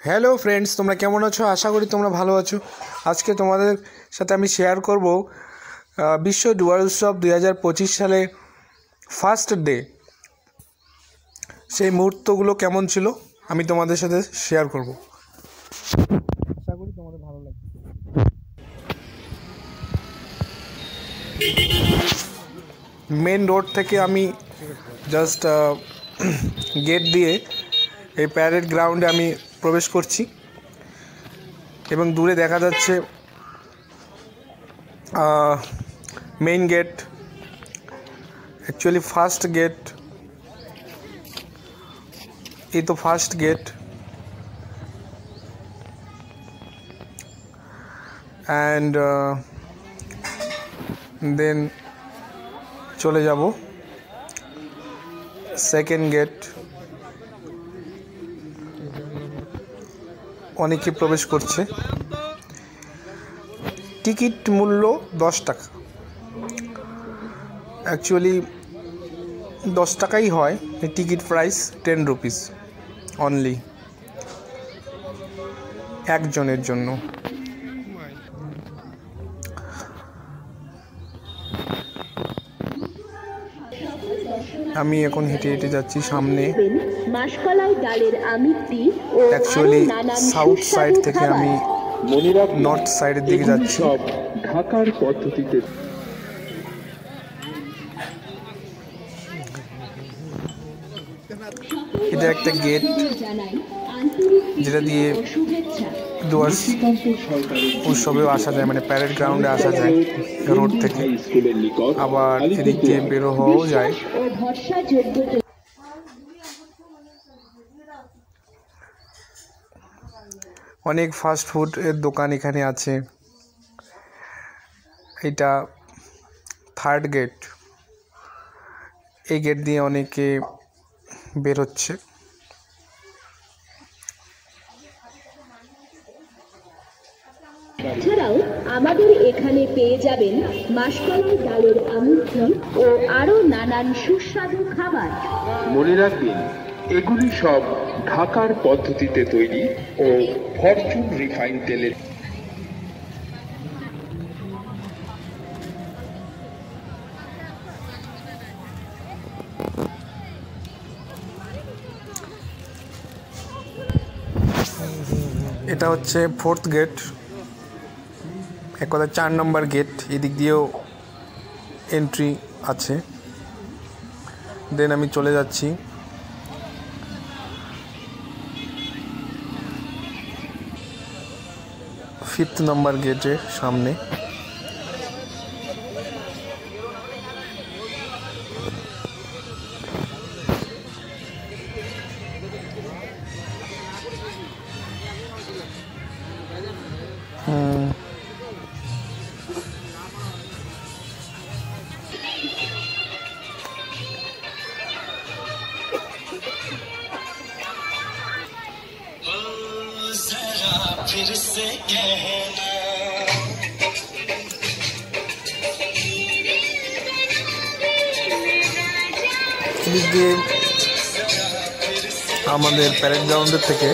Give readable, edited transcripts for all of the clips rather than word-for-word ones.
Hello friends, তোমরা কেমন আছো? আশা করি তোমরা ভালো আছো। আজকে তোমাদের সাথে আমি শেয়ার করব বিশ্ব ডুয়ার উৎসব 2025 সালে ফার্স্ট ডে সেই মুহূর্তগুলো কেমন ছিল আমি তোমাদের সাথে শেয়ার করব। আশা করি তোমাদের ভালো লাগবে। মেন রোড থেকে আমি জাস্ট গেট দিয়ে এই প্যারেড গ্রাউন্ডে আমি প্রবেশ করছি এবং দূরে দেখা যাচ্ছে main gate, actually first gate. এই তো ফার্স্ট গেট, অ্যান্ড দেন চলে যাব সেকেন্ড গেট। অনেকে প্রবেশ করছে। টিকিট মূল্য 10 টাকা, অ্যাকচুয়ালি 10 টাকাই হয়। টিকিট প্রাইস 10 রুপিস অনলি একজনের জন্য। আমি এখন হেঁটে হেঁটে যাচ্ছি সামনে। অ্যাকচুয়ালি সাউথ সাইড থেকে আমি নর্থ সাইডের দিকে যাচ্ছি। ঢাকার পদ্ধতিতে এটা একটা গেট যেটা দিয়ে ডুয়ার্স উৎসবেও আসা যায়, মানে প্যারেড গ্রাউন্ডে আসা যায় রোড থেকে। আবার এদিক দিয়ে বেরো হওয়াও যায়। অনেক ফাস্ট ফুড এর দোকান এখানে আছে। এটা থার্ড গেট। এই গেট দিয়ে অনেকে বের হচ্ছে। এছাড়াও আমাদের এখানে পেয়ে যাবেন মাসকলাই ডালের আমুদ্ধি ও আরো নানান সুস্বাদু খাবার। মনে রাখবেন, এগুলি সব ঢাকার পদ্ধতিতে তৈরি ও ফরচুন রিফাইন তেলের। এটা হচ্ছে ফোর্থ গেট, এক কথা 4 নম্বর গেট। এদিক দিয়েও এন্ট্রি আছে। দেন আমি চলে যাচ্ছি ফিফথ নম্বর গেটের সামনে। फिर से कहना এদিক দিয়ে আমাদের প্যারেড গ্রাউন্ডের থেকে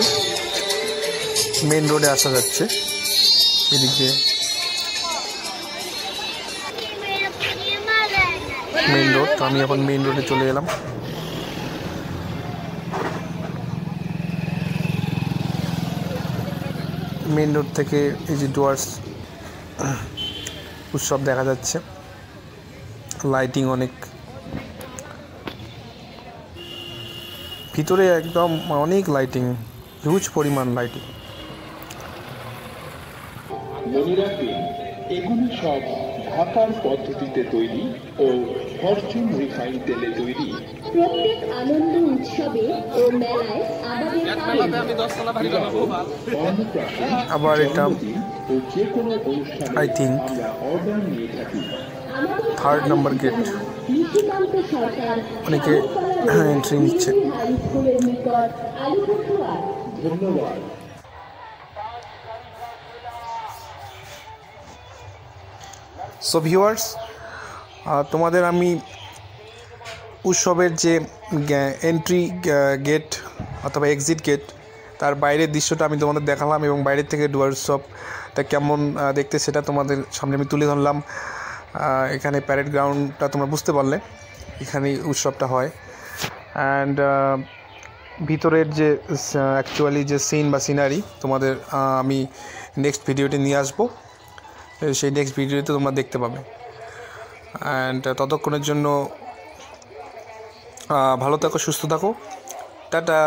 মেন রোডে আসা যাচ্ছে। এদিক দিয়ে মেন রোড। আমি এখন মেন রোডে চলে এলাম। মেন রোড থেকে এই যে ডুয়ার্স উৎসব দেখা যাচ্ছে। লাইটিং অনেক, ভিতরে একদম অনেক লাইটিং, হিউজ পরিমাণ লাইটিং। মনে রাখবেন, এগুলি সব ঢাকার পদ্ধতিতে তৈরি ও ফরচুন রিফাইন তেলে তৈরি। প্রত্যেক আনন্দ উৎসবে ও মেলায় আবার এটা যে কোনো অনুষ্ঠানে আই থিঙ্ক আমরা অর্ডার নিয়ে থাকি। Third number gate. অনেকে এন্ট্রি নিচ্ছে। ধন্যবাদ। সো ভিউয়ার্স, তোমাদের আমি উৎসবের যে এন্ট্রি গেট অথবা এক্সিট গেট তার বাইরের দৃশ্যটা আমি তোমাদের দেখালাম এবং বাইরের থেকে ডুয়ার উৎসবটা কেমন দেখতে সেটা তোমাদের সামনে আমি তুলে ধরলাম। এখানে প্যারেড গ্রাউন্ডটা তোমরা বুঝতে পারলে, এখানেই উৎসবটা হয়। অ্যান্ড ভিতরের যে অ্যাকচুয়ালি যে সিন বা সিনারি তোমাদের আমি নেক্সট ভিডিওতে নিয়ে আসবো, সেই নেক্সট ভিডিওতে তোমরা দেখতে পাবে। অ্যান্ড ততক্ষণের জন্য ভালো থাকো, সুস্থ থাকো, টাটা।